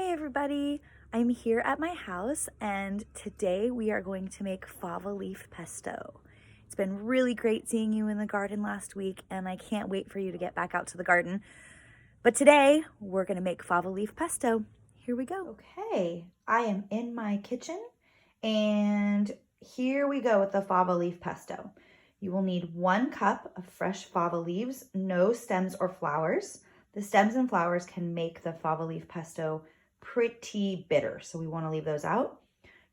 Hi everybody, I'm here at my house and today we are going to make fava leaf pesto. It's been really great seeing you in the garden last week and I can't wait for you to get back out to the garden. But today we're going to make fava leaf pesto. Here we go. Okay, I am in my kitchen and here we go with the fava leaf pesto. You will need 1 cup of fresh fava leaves, no stems or flowers. The stems and flowers can make the fava leaf pesto pretty bitter, so we want to leave those out.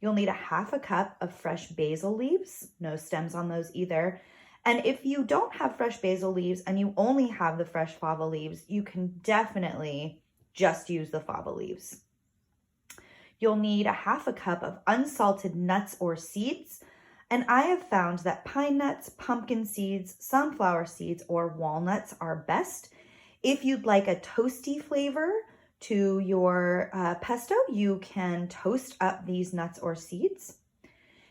You'll need 1/2 cup of fresh basil leaves, no stems on those either. And if you don't have fresh basil leaves and you only have the fresh fava leaves, you can definitely just use the fava leaves. You'll need 1/2 cup of unsalted nuts or seeds. And I have found that pine nuts, pumpkin seeds, sunflower seeds, or walnuts are best. If you'd like a toasty flavor to your pesto, you can toast up these nuts or seeds.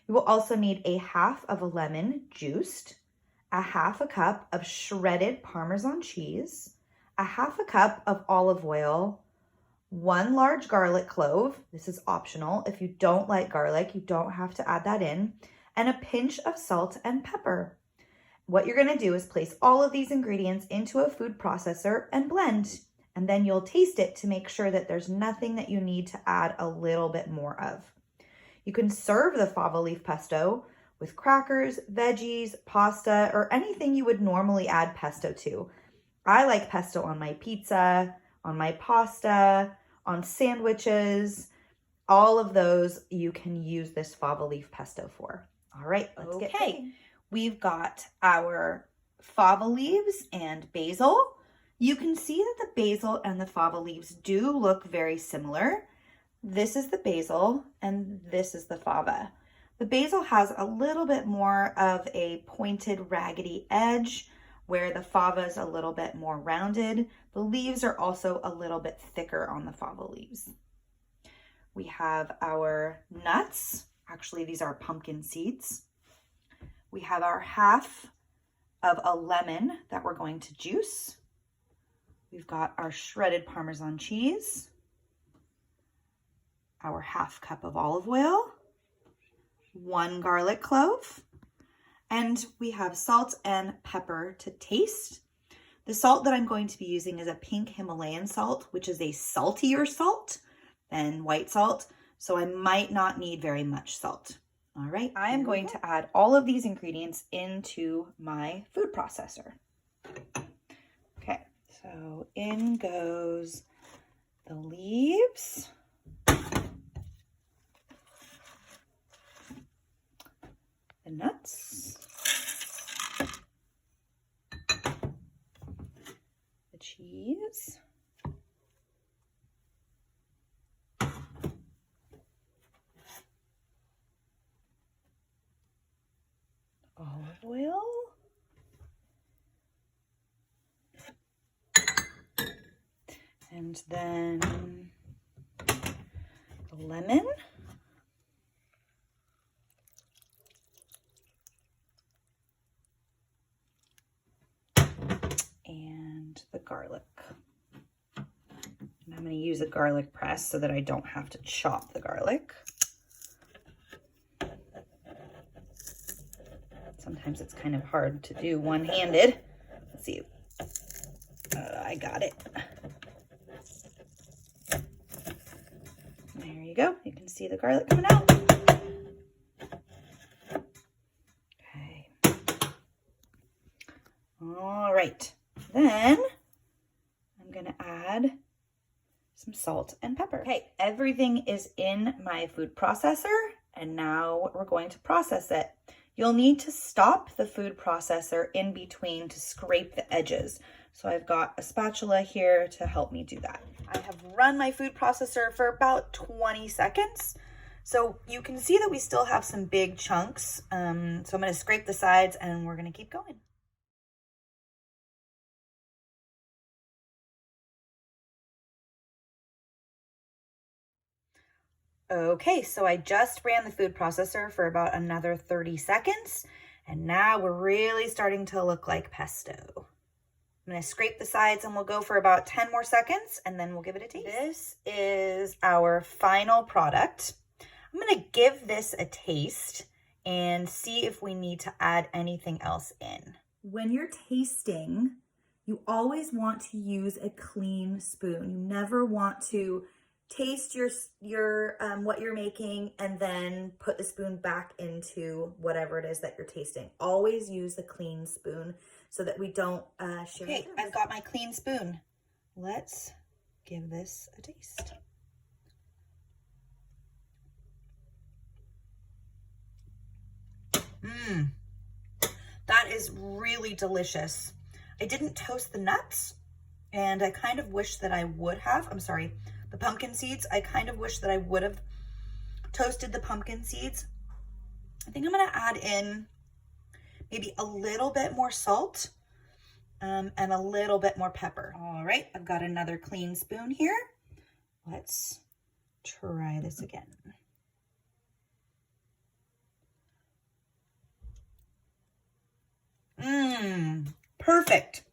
You will also need 1/2 of a lemon juiced, 1/2 cup of shredded Parmesan cheese, 1/2 cup of olive oil, 1 large garlic clove. This is optional. If you don't like garlic, you don't have to add that in, and a pinch of salt and pepper. What you're going to do is place all of these ingredients into a food processor and blend, and then you'll taste it to make sure that there's nothing that you need to add a little bit more of. You can serve the fava leaf pesto with crackers, veggies, pasta, or anything you would normally add pesto to. I like pesto on my pizza, on my pasta, on sandwiches. All of those you can use this fava leaf pesto for. All right, let's get cooking. We've got our fava leaves and basil. You can see that the basil and the fava leaves do look very similar. This is the basil and this is the fava. The basil has a little bit more of a pointed, raggedy edge, where the fava is a little bit more rounded. The leaves are also a little bit thicker on the fava leaves. We have our nuts. Actually, these are pumpkin seeds. We have our 1/2 of a lemon that we're going to juice. We've got our shredded Parmesan cheese, our 1/2 cup of olive oil, 1 garlic clove, and we have salt and pepper to taste. The salt that I'm going to be using is a pink Himalayan salt, which is a saltier salt than white salt, so I might not need very much salt. All right, I am going to add all of these ingredients into my food processor. Okay, so in goes the leaves, the nuts, the cheese, olive oil, and then the lemon, and the garlic. And I'm going to use a garlic press so that I don't have to chop the garlic. Sometimes it's kind of hard to do one-handed. Let's see. I got it. There you go. You can see the garlic coming out. Okay. All right. Then I'm going to add some salt and pepper. Okay, everything is in my food processor, and now we're going to process it. You'll need to stop the food processor in between to scrape the edges. So I've got a spatula here to help me do that. I have run my food processor for about 20 seconds. So you can see that we still have some big chunks. So I'm going to scrape the sides and we're going to keep going. Okay, so I just ran the food processor for about another 30 seconds, and now we're really starting to look like pesto. I'm gonna scrape the sides and we'll go for about 10 more seconds and then we'll give it a taste. This is our final product. I'm gonna give this a taste and see if we need to add anything else in. When you're tasting, you always want to use a clean spoon. You never want to taste your what you're making and then put the spoon back into whatever it is that you're tasting. Always use a clean spoon so that we don't share. Okay, I've got my clean spoon. Let's give this a taste. That is really delicious. I didn't toast the nuts and I kind of wish that I would have. I'm sorry, the pumpkin seeds. I kind of wish that I would have toasted the pumpkin seeds. I think I'm gonna add in maybe a little bit more salt and a little bit more pepper. All right, I've got another clean spoon here. Let's try this again. Perfect.